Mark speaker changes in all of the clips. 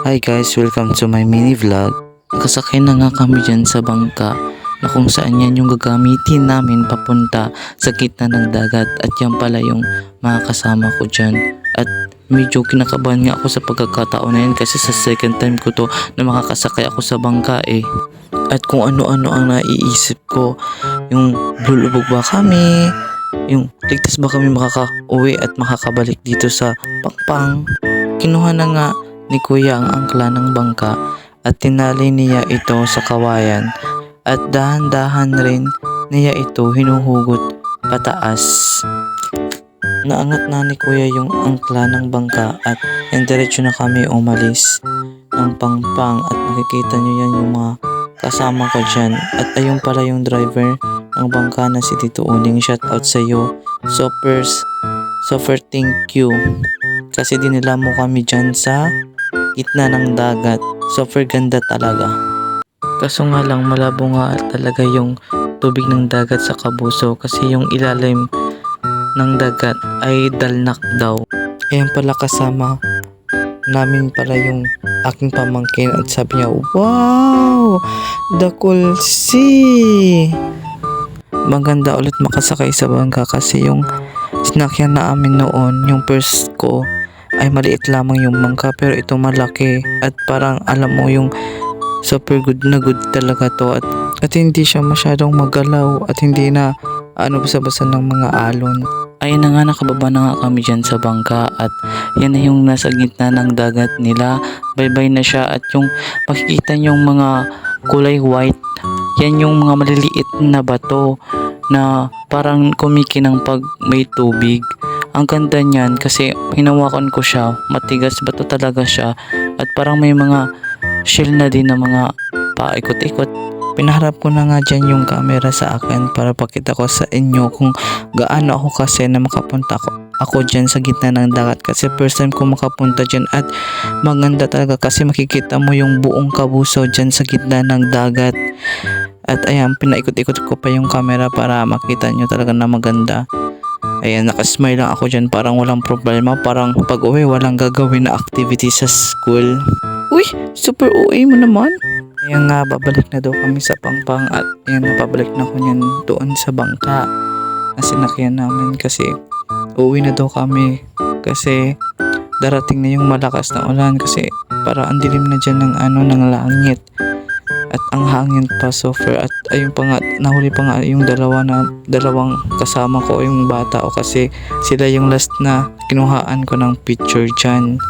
Speaker 1: Hi guys, welcome to my mini vlog. Nakasakay na nga kami dyan sa bangka na kung saan yan yung gagamitin namin papunta sa gitna ng dagat at yan pala yung mga kasama ko dyan. At medyo kinakabahan nga ako sa pagkakataon na yan kasi sa second time ko to na makakasakay ako sa bangka eh. At kung ano-ano ang naiisip ko, yung lulubog ba kami, yung ligtas ba kami makaka-uwi at makakabalik dito sa Pakpang. Kinuha na nga ni Kuya ang angkla ng bangka at tinali niya ito sa kawayan at dahan-dahan rin niya ito hinuhugot pataas. Naangat na ni Kuya yung angkla ng bangka at yan diretso na kami umalis ng Pangpang at makikita nyo yan yung mga kasama ko dyan at ayun pala yung driver ng bangka na si Tito Uling. Shout out sa iyo. Super thank you kasi dinila mo kami dyan sa gitna ng dagat. Super ganda talaga. Kaso nga lang malabo nga talaga yung tubig ng dagat sa Kabuso kasi yung ilalim ng dagat ay dalnak daw. Ayan pala kasama namin pala yung aking pamangkin at sabi niya, wow! The cool sea! Maganda ulit makasakay sa bangka kasi yung sinakyan na amin noon, yung first ko ay maliit lamang yung bangka pero ito malaki at parang alam mo yung super good na good talaga to at hindi siya masyadong magalaw at hindi na basa-basa ng mga alon. Ayun na nga, nakababa na nga kami dyan sa bangka at yan na yung nasa gitna ng dagat nila. Bye-bye na siya at yung makikita yung mga kulay white, yan yung mga maliliit na bato na parang kumikinang pag may tubig. Ang ganda niyan kasi hinawakan ko siya, matigas bato talaga siya at parang may mga shell na din na mga paikot-ikot. Pinaharap ko na nga dyan yung camera sa akin para pakita ko sa inyo kung gaano ako kasi na makapunta ako dyan sa gitna ng dagat kasi first time ko makapunta dyan at maganda talaga kasi makikita mo yung buong Kabuso dyan sa gitna ng dagat. At ayan, pinaikot-ikot ko pa yung camera para makita nyo talaga na maganda. Ayan, nakasmile lang ako dyan, parang walang problema, parang pag uwi walang gagawin na activity sa school. Uy, super uwi mo naman. Ayan nga, babalik na daw kami sa Pangpang at ayan, napabalik na ko niyan doon sa bangka na sinakyan namin kasi uwi na daw kami kasi darating na yung malakas na ulan kasi para ang dilim na dyan ng langit at ang hangin pa super at ayun pa nga, nahuli pa nga yung dalawang kasama ko yung bata o kasi sila yung last na kinuhaan ko ng picture dyan.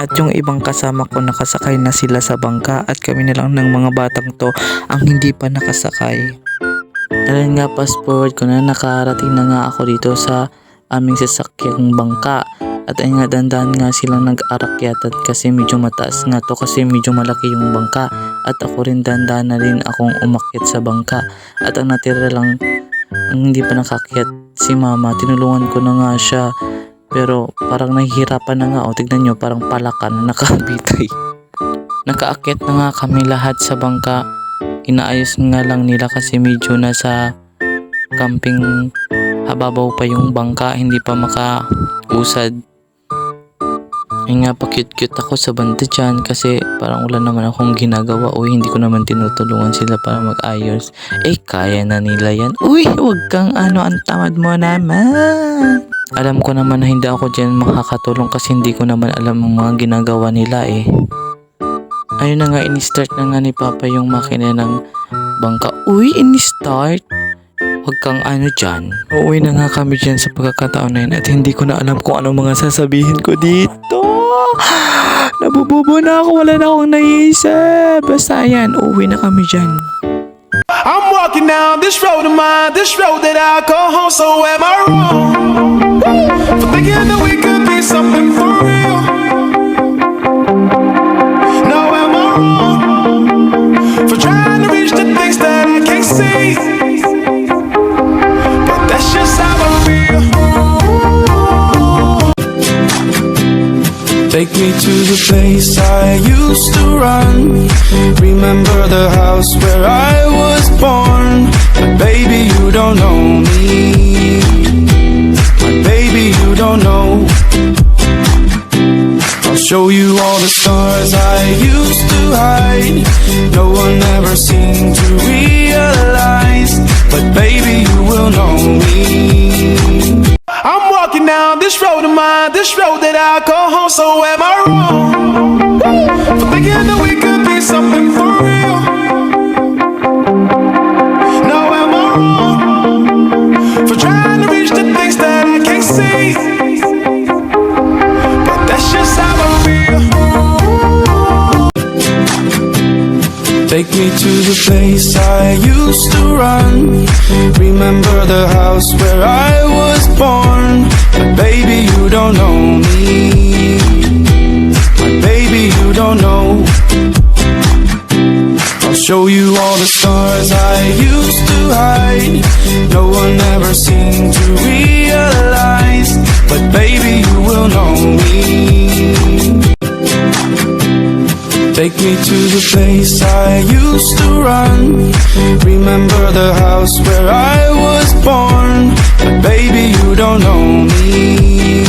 Speaker 1: At yung ibang kasama ko nakasakay na sila sa bangka at kami na lang ng mga batang to ang hindi pa nakasakay. Dahil nga fast forward ko na nakarating na nga ako dito sa aming sasakyang bangka. At ayun nga, dandan nga silang nag-arakyatan kasi medyo mataas nga to kasi medyo malaki yung bangka. At ako rin dandan na rin akong umakyat sa bangka. At ang natira lang ang hindi pa nakakyat si mama, tinulungan ko na nga siya. Pero parang nahihirapan na nga, o tignan nyo, parang palaka na nakabitay. Nakaakyat na nga kami lahat sa bangka. Inaayos nga lang nila kasi medyo nasa camping hababaw pa yung bangka, hindi pa makausad. Ay nga, pa cute ako sa banda dyan kasi parang wala naman akong ginagawa. Uy, hindi ko naman tinutulungan sila para mag-ayos. Eh, kaya na nila yan. Uy, wag kang ang tamad mo naman. Alam ko naman na hindi ako dyan makakatulong kasi hindi ko naman alam ang mga ginagawa nila eh. Ayun na nga, in-start na nga ni Papa yung makina ng bangka. Uy, in-start? Huwag kang dyan. Uuwi na nga kami dyan sa pagkakataon na yun at hindi ko na alam kung anong mga sasabihin ko dito. Nabububo na ako, wala na akong naisip. Basta yan, uuwi na kami dyan.
Speaker 2: I'm walking down this road of mine, this road that I call home. So am I wrong for thinking that we could be something for real? No, am I wrong for trying to reach the things that I can't see? But that's just how I feel. Take me to the place I used to run. Remember the house where I was born. But baby, you don't know me. But baby, you don't know. show you all the stars I used to hide. No one ever seemed to realize, but baby, you will know me. I'm walking down this road of mine, this road that I call home. So am I wrong for thinking that we could be something for real? No, am I wrong for trying to reach the things that I can't see? But that's just how I feel. Take me to the place I used to run. Remember the house where I was born. But baby, you don't know me. But baby, you don't know. I'll show you all the stars I used to hide. No one ever seemed to realize, but baby, you will know me. Take me to the place I used to run. Remember the house where I was born. But baby, you don't know me.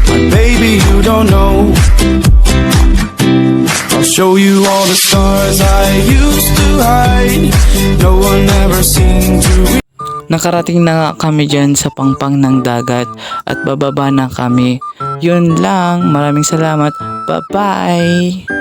Speaker 2: But baby, you don't know. I'll show you all the stars I used to hide. No one ever seemed to.
Speaker 1: Nakarating na nga kami dyan sa pangpang ng dagat at bababa na kami. Yun lang, maraming salamat. Bye-bye!